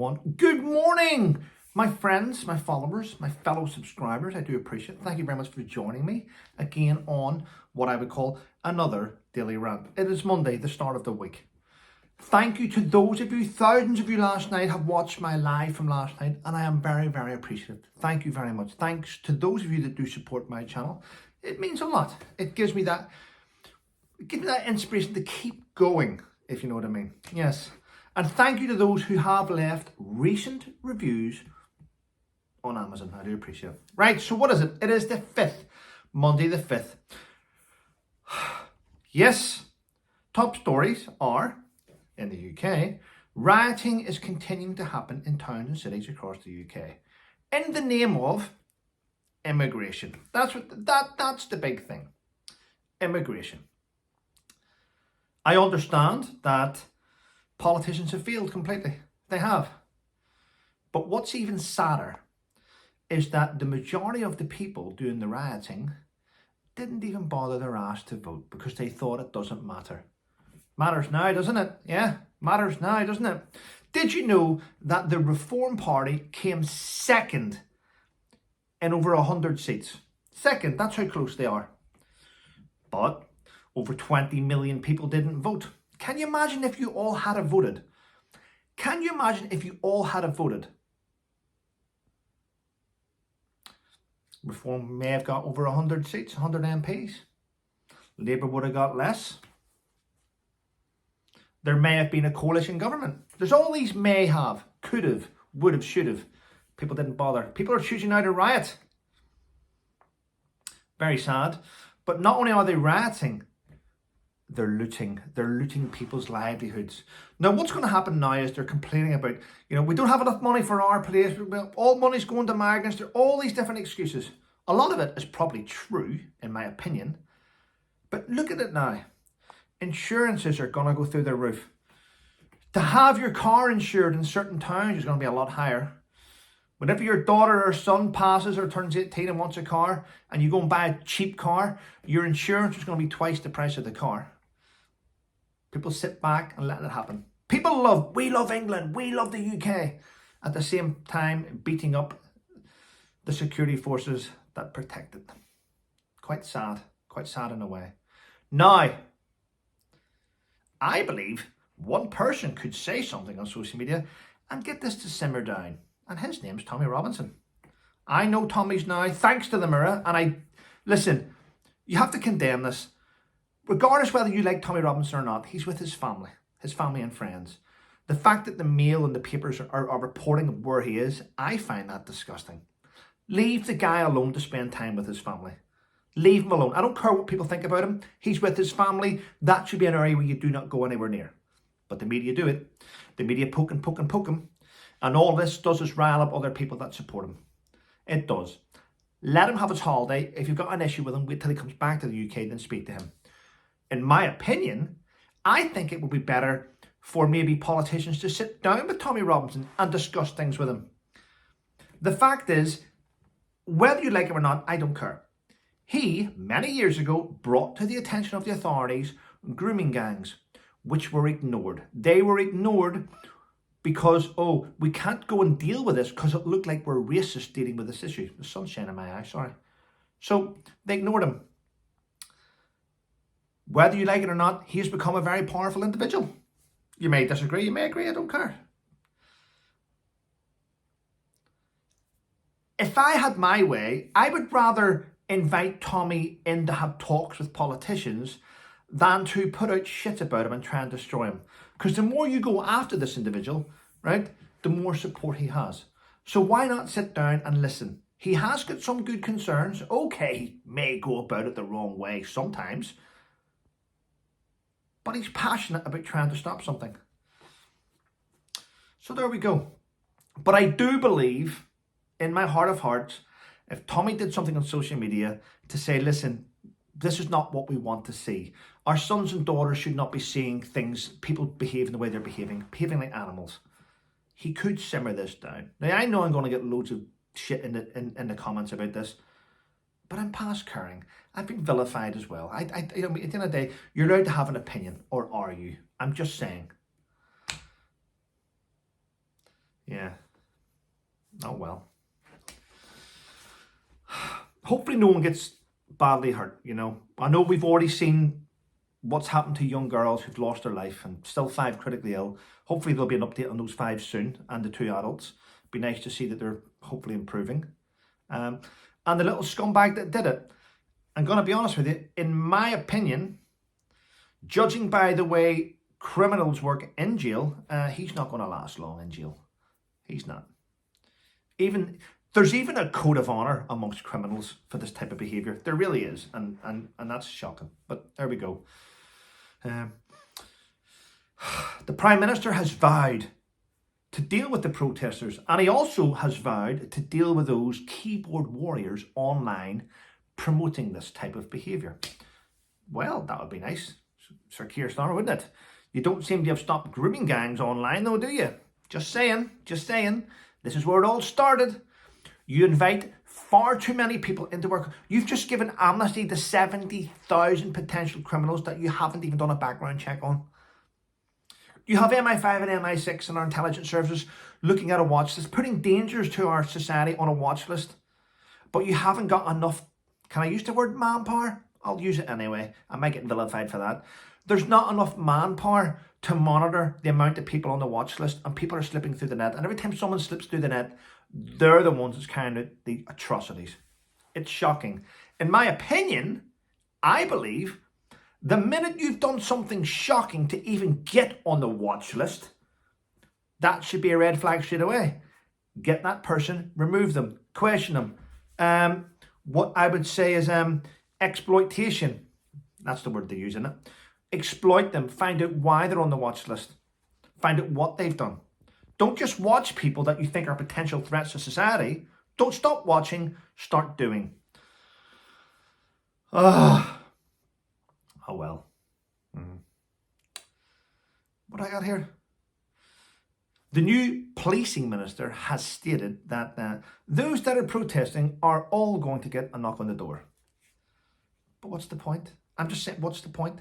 Good morning, my friends, my followers, my fellow subscribers. I do appreciate it. Thank you very much for joining me again on what I would call another daily rant. It is Monday, the start of the week. Thank you to those of you, thousands of you last night have watched my live from last night, and I am very, very appreciative. Thank you very much. Thanks to those of you that do support my channel. It means a lot. It gives me that inspiration to keep going, if you know what I mean. Yes. And thank you to those who have left recent reviews on Amazon. I do appreciate it. Right, so what is it? It is the 5th, Monday the 5th. Yes, top stories are, in the UK, rioting is continuing to happen in towns and cities across the UK in the name of immigration. That's the big thing. Immigration. I understand that politicians have failed completely. They have. But what's even sadder is that the majority of the people doing the rioting didn't even bother their ass to vote because they thought it doesn't matter. Matters now, doesn't it? Yeah, matters now, doesn't it? Did you know that the Reform Party came second in over 100 seats? Second, that's how close they are. But over 20 million people didn't vote. Can you imagine if you all had voted? Can you imagine if you all had voted? Reform may have got over 100 seats, 100 MPs. Labour would have got less. There may have been a coalition government. There's all these may have, could have, would have, should have. People didn't bother. People are choosing now to riot. Very sad. But not only are they rioting, they're looting. They're looting people's livelihoods. Now, what's going to happen now is they're complaining about, we don't have enough money for our place. All money's going to migrants. There are all these different excuses. A lot of it is probably true, in my opinion. But look at it now. Insurances are going to go through the roof. To have your car insured in certain towns is going to be a lot higher. Whenever your daughter or son passes or turns 18 and wants a car, and you go and buy a cheap car, your insurance is going to be twice the price of the car. People sit back and let it happen. We love England, we love the UK. At the same time, beating up the security forces that protect it. Quite sad in a way. Now, I believe one person could say something on social media and get this to simmer down. And his name's Tommy Robinson. I know Tommy's now, thanks to the Mirror, and listen, you have to condemn this. Regardless whether you like Tommy Robinson or not, he's with his family and friends. The fact that the Mail and the papers are reporting where he is, I find that disgusting. Leave the guy alone to spend time with his family. Leave him alone. I don't care what people think about him. He's with his family. That should be an area where you do not go anywhere near. But the media do it. The media poke him. And all this does is rile up other people that support him. It does. Let him have his holiday. If you've got an issue with him, wait till he comes back to the UK, then speak to him. In my opinion, I think it would be better for maybe politicians to sit down with Tommy Robinson and discuss things with him. The fact is, whether you like him or not, I don't care. He, many years ago, brought to the attention of the authorities grooming gangs, which were ignored. They were ignored because, we can't go and deal with this because it looked like we're racist dealing with this issue. The sun's shining in my eye, sorry. So they ignored him. Whether you like it or not, he has become a very powerful individual. You may disagree, you may agree, I don't care. If I had my way, I would rather invite Tommy in to have talks with politicians than to put out shit about him and try and destroy him. Because the more you go after this individual, right, the more support he has. So why not sit down and listen? He has got some good concerns. Okay, he may go about it the wrong way sometimes. But he's passionate about trying to stop something. So there we go. But I do believe, in my heart of hearts, if Tommy did something on social media to say, listen, this is not what we want to see. Our sons and daughters should not be seeing people behaving the way they're behaving like animals. He could simmer this down. Now, I know I'm going to get loads of shit in the comments about this, but I'm past caring. I've been vilified as well. At the end of the day, you're allowed to have an opinion, or are you? I'm just saying. Yeah. Oh well. Hopefully no one gets badly hurt, you know. I know we've already seen what's happened to young girls who've lost their life and still 5 critically ill. Hopefully there'll be an update on those 5 soon and the 2 adults. Be nice to see that they're hopefully improving. And the little scumbag that did it, I'm going to be honest with you, in my opinion, judging by the way criminals work in jail, he's not going to last long in jail. He's not. There's even a code of honour amongst criminals for this type of behaviour. There really is, and that's shocking. But there we go. The Prime Minister has vowed to deal with the protesters, and he also has vowed to deal with those keyboard warriors online promoting this type of behaviour. Well, that would be nice, Sir Keir Starmer, wouldn't it? You don't seem to have stopped grooming gangs online though, do you? Just saying, just saying. This is where it all started. You invite far too many people into work. You've just given amnesty to 70,000 potential criminals that you haven't even done a background check on. You have MI5 and MI6 and our intelligence services looking at a watch list, putting dangers to our society on a watch list. But you haven't got enough, can I use the word manpower? I'll use it anyway. I might get vilified for that. There's not enough manpower to monitor the amount of people on the watch list, and people are slipping through the net. And every time someone slips through the net, they're the ones that's carrying out the atrocities. It's shocking. In my opinion, I believe the minute you've done something shocking to even get on the watch list, that should be a red flag straight away. Get that person, remove them, question them. What I would say is exploitation. That's the word they use, isn't it? Exploit them, find out why they're on the watch list, find out what they've done. Don't just watch people that you think are potential threats to society. Don't stop watching, start doing. Oh well. What I got here? The new policing minister has stated that those that are protesting are all going to get a knock on the door. But what's the point? I'm just saying, what's the point?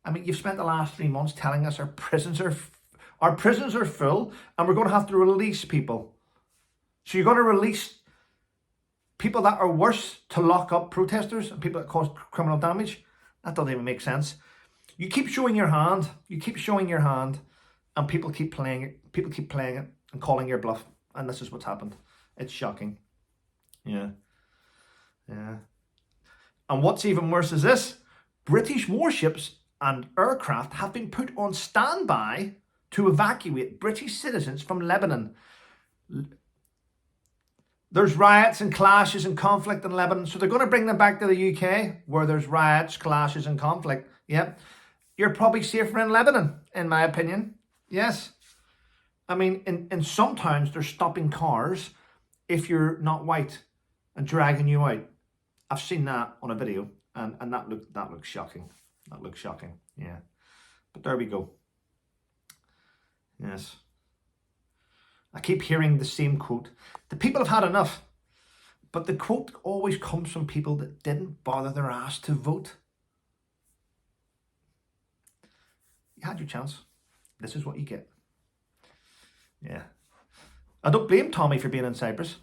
I mean, you've spent the last 3 months telling us our prisons are full and we're going to have to release people. So you're going to release people that are worse to lock up protesters and people that cause criminal damage? That doesn't even make sense. You keep showing your hand. You keep showing your hand, and people keep playing it. People keep playing it and calling your bluff. And this is what's happened. It's shocking. Yeah. And what's even worse is this. British warships and aircraft have been put on standby to evacuate British citizens from Lebanon. There's riots and clashes and conflict in Lebanon, so they're going to bring them back to the UK, where there's riots, clashes and conflict. Yep. You're probably safer in Lebanon, in my opinion. Yes. I mean, in some towns, they're stopping cars if you're not white and dragging you out. I've seen that on a video, and that looks shocking. That looks shocking, yeah. But there we go. Yes. I keep hearing the same quote. The people have had enough. But the quote always comes from people that didn't bother their ass to vote. You had your chance. This is what you get. Yeah. I don't blame Tommy for being in Cyprus.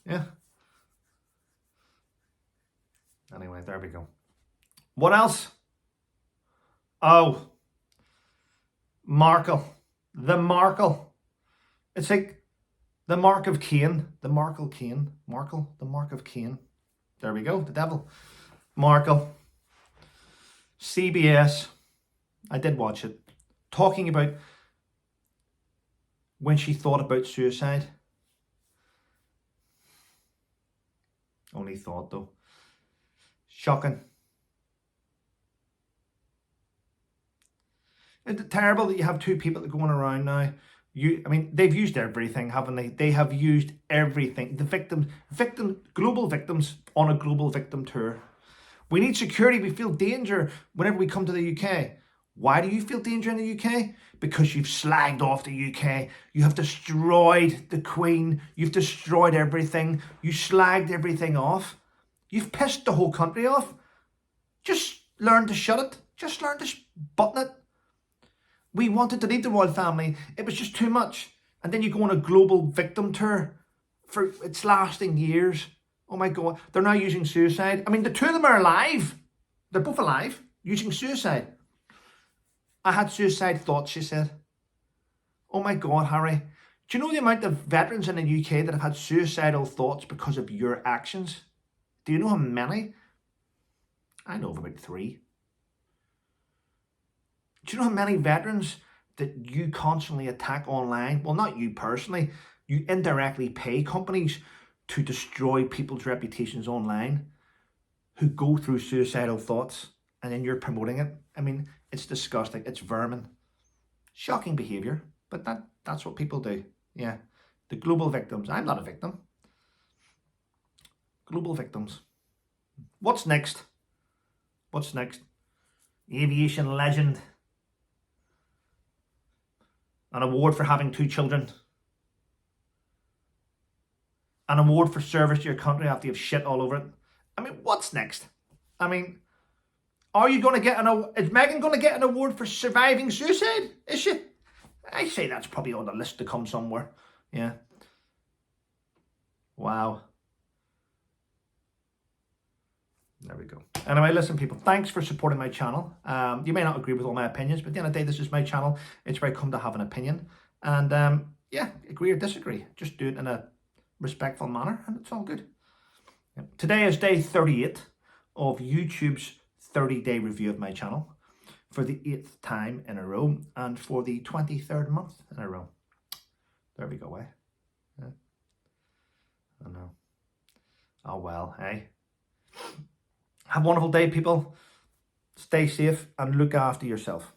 Yeah. Anyway, there we go. What else? Oh. Markle. The Markle. It's like the mark of Cain. The Markle Cain. Markle. The mark of Cain. There we go. The devil. Markle. CBS. I did watch it. Talking about when she thought about suicide. Only thought though. Shocking. Isn't it terrible that you have two people that are going around now? I mean, they've used everything, haven't they? They have used everything. The global victims on a global victim tour. We need security. We feel danger whenever we come to the UK. Why do you feel danger in the UK? Because you've slagged off the UK. You have destroyed the Queen. You've destroyed everything. You slagged everything off. You've pissed the whole country off. Just learn to shut it. Just learn to button it. We wanted to leave the royal family. It was just too much. And then you go on a global victim tour for it's lasting years. Oh my God, they're now using suicide. I mean, the two of them are alive. They're both alive, using suicide. I had suicide thoughts, she said. Oh my God, Harry. Do you know the amount of veterans in the UK that have had suicidal thoughts because of your actions? Do you know how many? I know of about 3. Do you know how many veterans that you constantly attack online? Well, not you personally. You indirectly pay companies to destroy people's reputations online who go through suicidal thoughts, and then you're promoting it. I mean, it's disgusting. It's vermin. Shocking behaviour, but that's what people do. Yeah. The global victims. I'm not a victim. Global victims. What's next? What's next? Aviation legend. An award for having 2 children. An award for service to your country after you've shit all over it. I mean, what's next? I mean, are you going to get is Megan going to get an award for surviving suicide? Is she? I say that's probably on the list to come somewhere. Yeah. Wow. There we go. Anyway, listen, people, thanks for supporting my channel. You may not agree with all my opinions, but at the end of the day, this is my channel. It's where I come to have an opinion. And yeah, agree or disagree. Just do it in a respectful manner, and it's all good. Today is day 38 of YouTube's 30-day review of my channel for the 8th time in a row and for the 23rd month in a row. There we go, eh? Yeah. I know. Oh well, hey. Have a wonderful day, people. Stay safe and look after yourself.